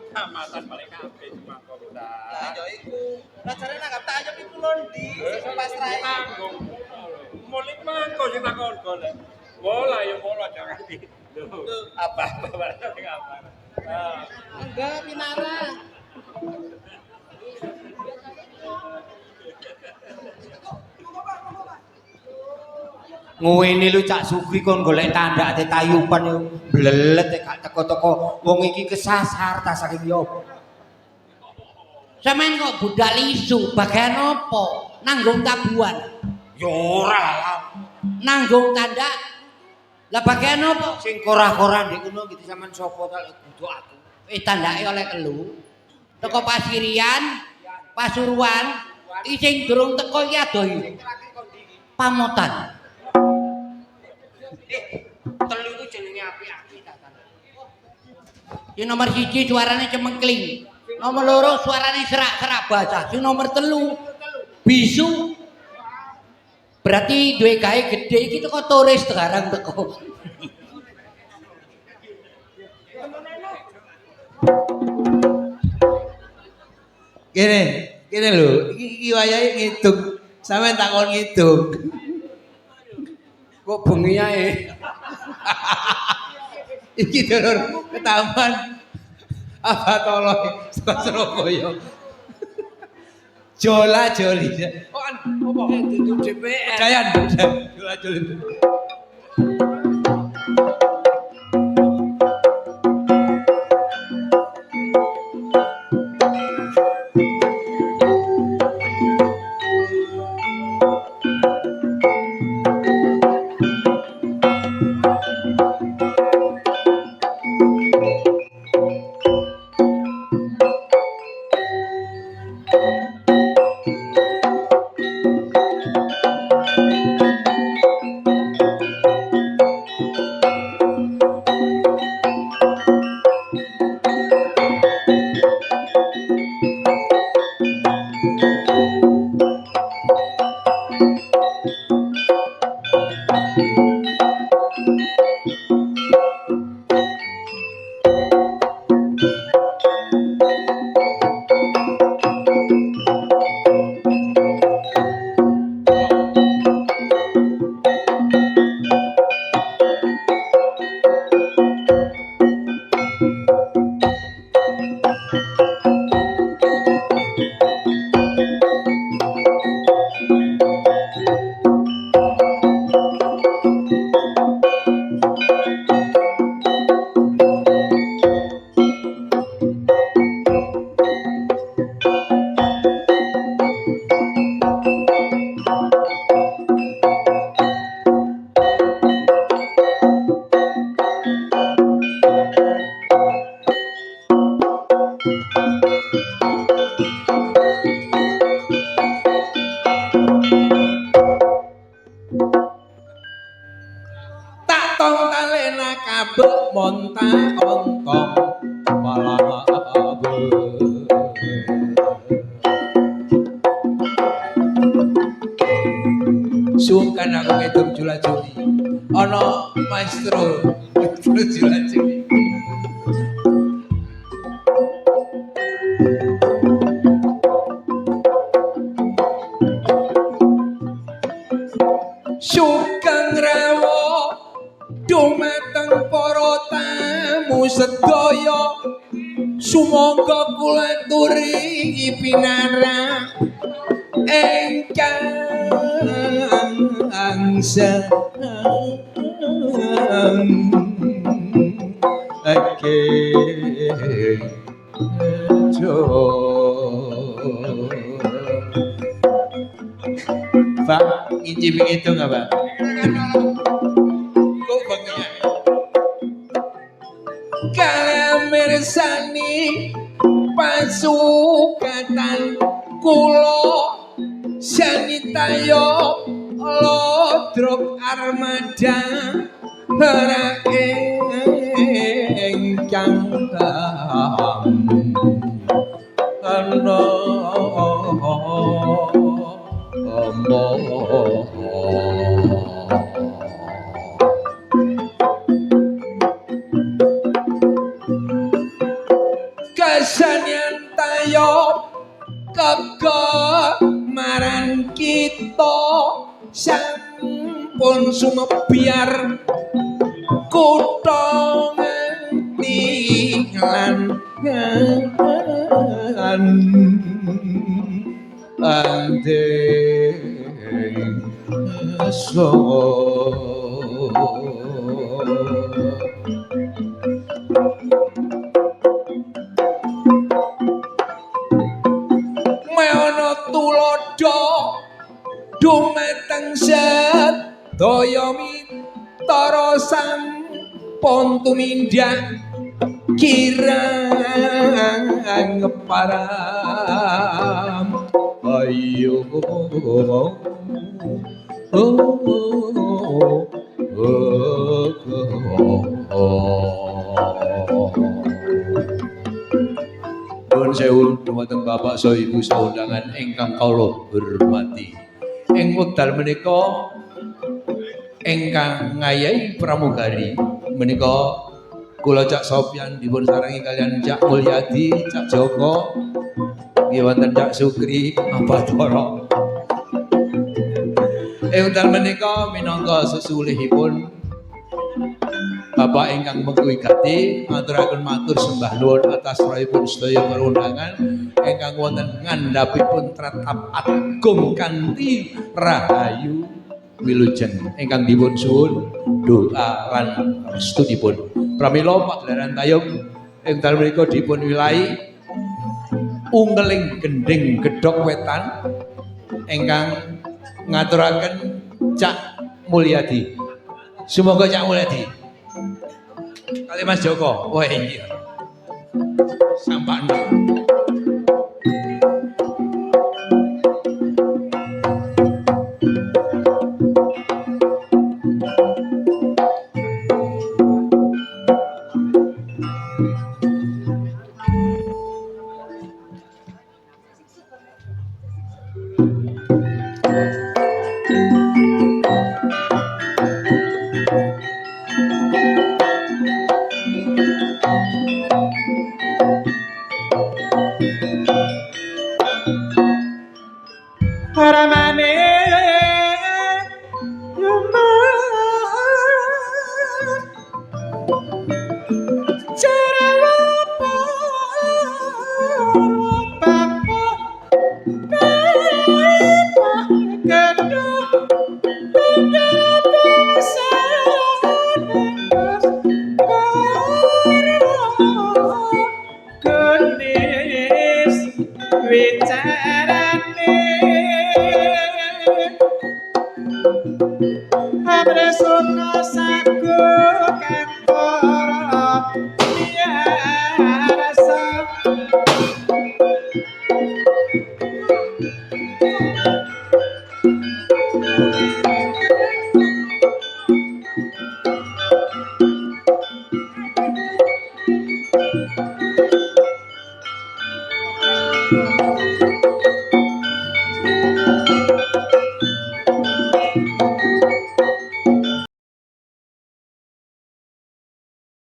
Kecamatan paling kabeh cuma kok. Lah ya iku. Lah jare nanggap tak ayam iku lho ndi? Sing pasrahe. Mulai mangko sing takon golek. Bola ya bola jangan di. Apa-apa barang apa. Enggak pinara. Ngene lho Cak Sugri kon golek tandake tayuban yo blelet gak teko-teko wong iki kesasar ta saking yo. Sampeyan kok budak lisu, bagian apa? Nanggung tabuhan. Yo ora lah. Nanggung tanda. Lah bagian apa? Sing korah-korah ndek kono iki sampean sapa ta kudu aku. Tandake oleh telu. Teko Pasirian, Pasuruan, iki sing durung teko iki adoh. Pamotan. Telu iku jenenge apik-apik ta. Yang nomor 1 suarane cemengkling. Nomor 2 suarane serak-serak basa. Sing nomor 3 bisu. Berarti duwe gawe gede iki teko turis sekarang teko. Kene lho, iki wayahe ngitung. Sampeyan takon ngitung. Kok bengi ae. Iki dulur ke taman apa tolo saka Surabaya. Jola joli. Oh kan apa? Dudu DPR. Dayan. Jola joli. Sungkan aku ngitung jula-juli. Ana maestro jula-juli. Sugeng rewo dumateng para tamu sedaya. Sumangga kula aturi pinarang engkang Pak, ngicip itu nggak Pak? Kok bangnya? Kalian mirsani pasukatan kulo sanitayo lodrok armada harake engkang ana sumebiar kutha tinggalan ande so meana tulodo dumeteng sedaya mitara sang pon tumindak kirang param ayo Nuwun sewu dumateng Bapak saha Ibu saundangan ingkang kawula hormati. Ing wekdal menika ingkang ngayahi pramugari menika kula Cak Sopyan dipun sarangi kalian Cak Mulyadi, Cak Joko, nggih wonten Cak Sukri, Abatara. Ing wekdal menika minangka sesulihipun Bapak ingkang mengkuigati ngaturaken matur sembah nuwun atas rahipun sedaya perundangan ingkang wonten ngandhapipun tratap agung kanthi rahayu wilujeng ingkang dipun suwun doa lan restunipun. Pramila pagelaran tayub ing dalem menika dipun wilahi unggeling gending gedhok wetan ingkang ngaturaken Cak Mulyadi. Semoga Cak Mulyadi kali Mas Joko, wah iya, sampakno. Abre sono saku